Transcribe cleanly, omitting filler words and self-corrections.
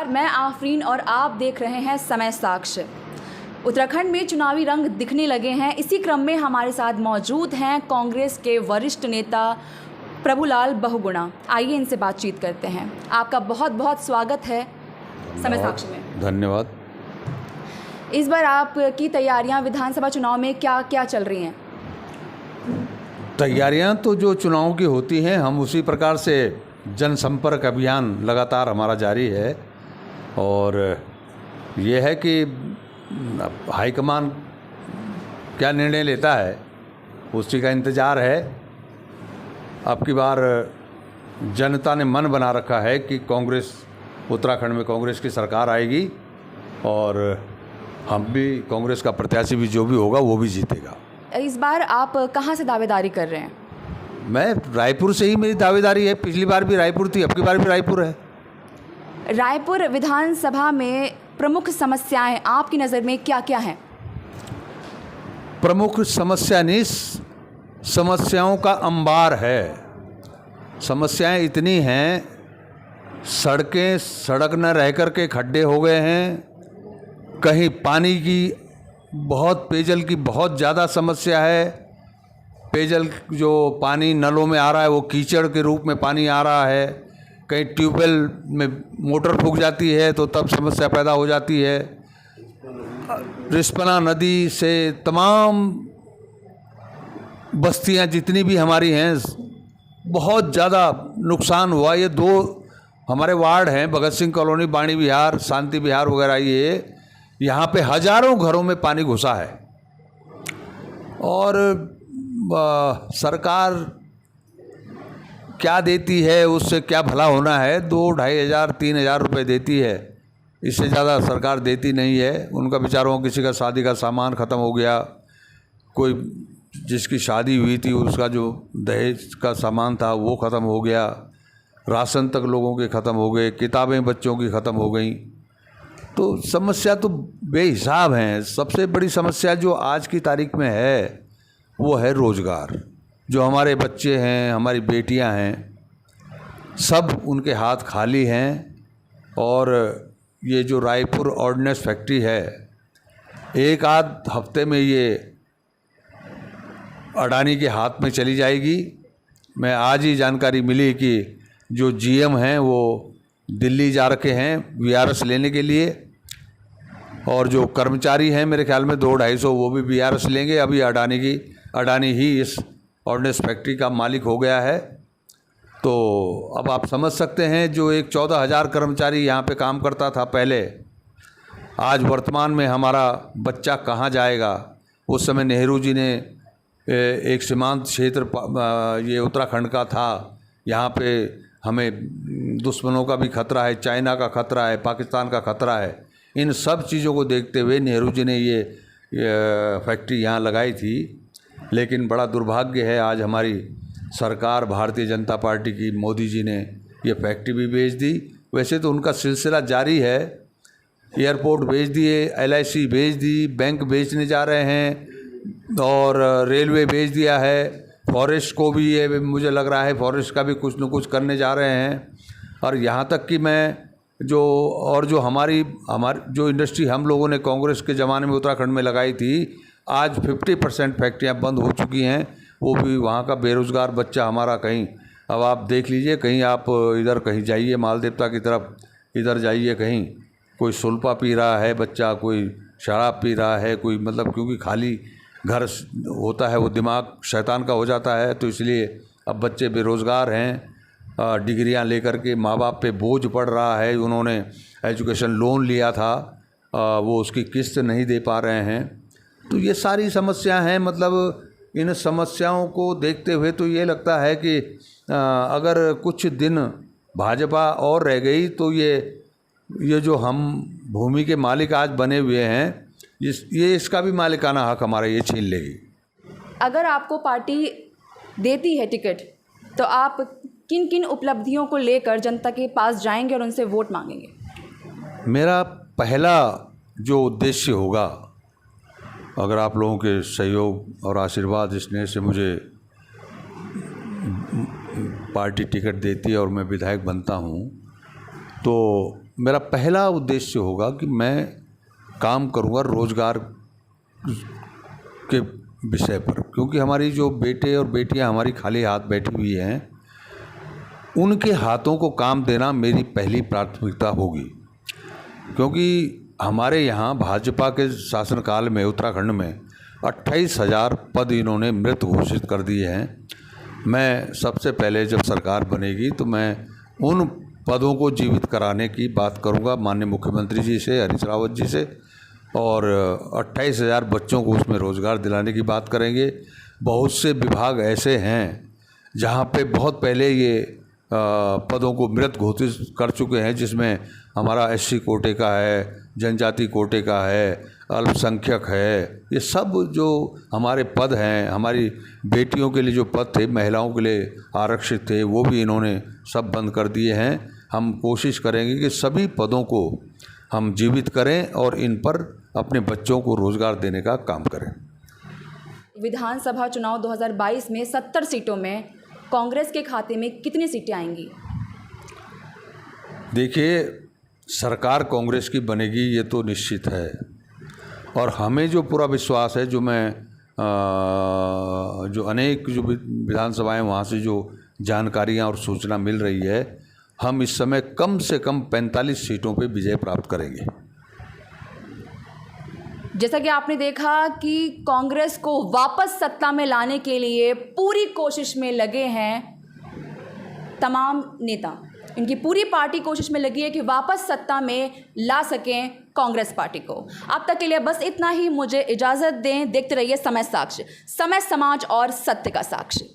मैं आफरीन और आप देख रहे हैं समय साक्ष। उत्तराखंड में चुनावी रंग दिखने लगे हैं। इसी क्रम में हमारे साथ मौजूद हैं कांग्रेस के वरिष्ठ नेता प्रभुलाल बहुगुणा। आइए इनसे बातचीत करते हैं। आपका बहुत बहुत स्वागत है समय साक्ष में। धन्यवाद। इस बार आपकी तैयारियां विधानसभा चुनाव में क्या क्या चल रही हैं? तैयारियां तो जो चुनाव की होती हैं, हम उसी प्रकार से जनसंपर्क अभियान लगातार हमारा जारी है। और ये है कि हाईकमान क्या निर्णय लेता है उसी का इंतज़ार है। अब की बार जनता ने मन बना रखा है कि कांग्रेस, उत्तराखंड में कांग्रेस की सरकार आएगी और हम भी कांग्रेस का प्रत्याशी भी जो भी होगा वो भी जीतेगा। इस बार आप कहां से दावेदारी कर रहे हैं? मैं रायपुर से ही मेरी दावेदारी है। पिछली बार भी रायपुर थी, अब की बार भी रायपुर है। रायपुर विधानसभा में प्रमुख समस्याएं आपकी नज़र में क्या क्या हैं? प्रमुख समस्या नहीं, समस्याओं का अंबार है। समस्याएं इतनी हैं, सड़कें सड़क न रह कर के खड्डे हो गए हैं। कहीं पानी की पेयजल की बहुत ज़्यादा समस्या है। पेयजल जो पानी नलों में आ रहा है वो कीचड़ के रूप में पानी आ रहा है। कहीं ट्यूबवेल में मोटर फूक जाती है तो तब समस्या पैदा हो जाती है। रिस्पना नदी से तमाम बस्तियां जितनी भी हमारी हैं बहुत ज़्यादा नुकसान हुआ। ये 2 हमारे वार्ड हैं, भगत सिंह कॉलोनी, बाणी विहार, शांति विहार वगैरह, ये यहाँ पे हज़ारों घरों में पानी घुसा है। और सरकार क्या देती है, उससे क्या भला होना है। 2-2.5 हज़ार 3 हज़ार रुपये देती है, इससे ज़्यादा सरकार देती नहीं है। उनका बेचारों किसी का शादी का सामान ख़त्म हो गया, कोई जिसकी शादी हुई थी उसका जो दहेज का सामान था वो ख़त्म हो गया, राशन तक लोगों के ख़त्म हो गए, किताबें बच्चों की ख़त्म हो गई। तो समस्या तो बेहिसाब हैं। सबसे बड़ी समस्या जो आज की तारीख में है वो है रोज़गार। जो हमारे बच्चे हैं, हमारी बेटियां हैं, सब उनके हाथ खाली हैं। और ये जो रायपुर ऑर्डिनेंस फैक्ट्री है, एक आध हफ्ते में ये अडानी के हाथ में चली जाएगी। मैं आज ही जानकारी मिली कि जो जीएम हैं वो दिल्ली जा रखे हैं वीआरएस लेने के लिए, और जो कर्मचारी हैं मेरे ख्याल में 200-250 वो भी वीआरएस लेंगे। अभी अडानी ही इस ऑर्डिनेंस फैक्ट्री का मालिक हो गया है। तो अब आप समझ सकते हैं, जो एक 14,000 कर्मचारी यहाँ पे काम करता था पहले, आज वर्तमान में हमारा बच्चा कहाँ जाएगा। उस समय नेहरू जी ने एक सीमांत क्षेत्र ये उत्तराखंड का था, यहाँ पे हमें दुश्मनों का भी खतरा है, चाइना का खतरा है, पाकिस्तान का खतरा है। इन सब चीज़ों को देखते हुए नेहरू जी ने ये फैक्ट्री यहाँ लगाई थी। लेकिन बड़ा दुर्भाग्य है, आज हमारी सरकार भारतीय जनता पार्टी की, मोदी जी ने ये फैक्ट्री भी बेच दी। वैसे तो उनका सिलसिला जारी है, एयरपोर्ट बेच दिए, LIC बेच दी, बैंक बेचने जा रहे हैं और रेलवे बेच दिया है। फॉरेस्ट को भी ये मुझे लग रहा है फॉरेस्ट का भी कुछ न कुछ करने जा रहे हैं। और यहाँ तक कि जो हमारी जो इंडस्ट्री हम लोगों ने कांग्रेस के ज़माने में उत्तराखंड में लगाई थी, आज 50% फैक्ट्रियाँ बंद हो चुकी हैं। वो भी वहाँ का बेरोज़गार बच्चा हमारा कहीं, अब आप देख लीजिए, कहीं आप इधर कहीं जाइए मालदेवता की तरफ, इधर जाइए, कहीं कोई सुल्पा पी रहा है बच्चा, कोई शराब पी रहा है, कोई मतलब, क्योंकि खाली घर होता है वो दिमाग शैतान का हो जाता है। तो इसलिए अब बच्चे बेरोज़गार हैं। डिग्रियां लेकर के माँ बाप पे बोझ पड़ रहा है। उन्होंने एजुकेशन लोन लिया था, वो उसकी किस्त नहीं दे पा रहे हैं। तो ये सारी समस्या हैं। मतलब इन समस्याओं को देखते हुए तो ये लगता है कि अगर कुछ दिन भाजपा और रह गई तो ये जो हम भूमि के मालिक आज बने हुए हैं, इसका भी मालिकाना हक हमारा ये छीन लेगी। अगर आपको पार्टी देती है टिकट तो आप किन किन उपलब्धियों को लेकर जनता के पास जाएंगे और उनसे वोट मांगेंगे? मेरा पहला जो उद्देश्य होगा, अगर आप लोगों के सहयोग और आशीर्वाद स्नेह से मुझे पार्टी टिकट देती है और मैं विधायक बनता हूँ, तो मेरा पहला उद्देश्य होगा कि मैं काम करूँगा रोज़गार के विषय पर, क्योंकि हमारी जो बेटे और बेटियां हमारी खाली हाथ बैठी हुई हैं, उनके हाथों को काम देना मेरी पहली प्राथमिकता होगी। क्योंकि हमारे यहाँ भाजपा के शासनकाल में उत्तराखंड में 28,000 पद इन्होंने मृत घोषित कर दिए हैं। मैं सबसे पहले जब सरकार बनेगी तो मैं उन पदों को जीवित कराने की बात करूंगा माननीय मुख्यमंत्री जी से, हरीश रावत जी से, और 28,000 बच्चों को उसमें रोज़गार दिलाने की बात करेंगे। बहुत से विभाग ऐसे हैं जहां पे बहुत पहले ये पदों को मृत घोषित कर चुके हैं, जिसमें हमारा SC कोटे का है, जनजाति कोटे का है, अल्पसंख्यक है। ये सब जो हमारे पद हैं, हमारी बेटियों के लिए जो पद थे, महिलाओं के लिए आरक्षित थे, वो भी इन्होंने सब बंद कर दिए हैं। हम कोशिश करेंगे कि सभी पदों को हम जीवित करें और इन पर अपने बच्चों को रोज़गार देने का काम करें। विधानसभा चुनाव 2022 में 70 सीटों में कांग्रेस के खाते में कितनी सीटें आएंगी? देखिए, सरकार कांग्रेस की बनेगी ये तो निश्चित है, और हमें जो पूरा विश्वास है, जो मैं जो अनेक जो विधानसभाएं वहाँ से जो जानकारियाँ और सूचना मिल रही है, हम इस समय कम से कम 45 सीटों पे विजय प्राप्त करेंगे। जैसा कि आपने देखा कि कांग्रेस को वापस सत्ता में लाने के लिए पूरी कोशिश में लगे हैं तमाम नेता। इनकी पूरी पार्टी कोशिश में लगी है कि वापस सत्ता में ला सकें कांग्रेस पार्टी को। अब तक के लिए बस इतना ही, मुझे इजाज़त दें। देखते रहिए समय साक्ष्य, समय समाज और सत्य का साक्ष्य।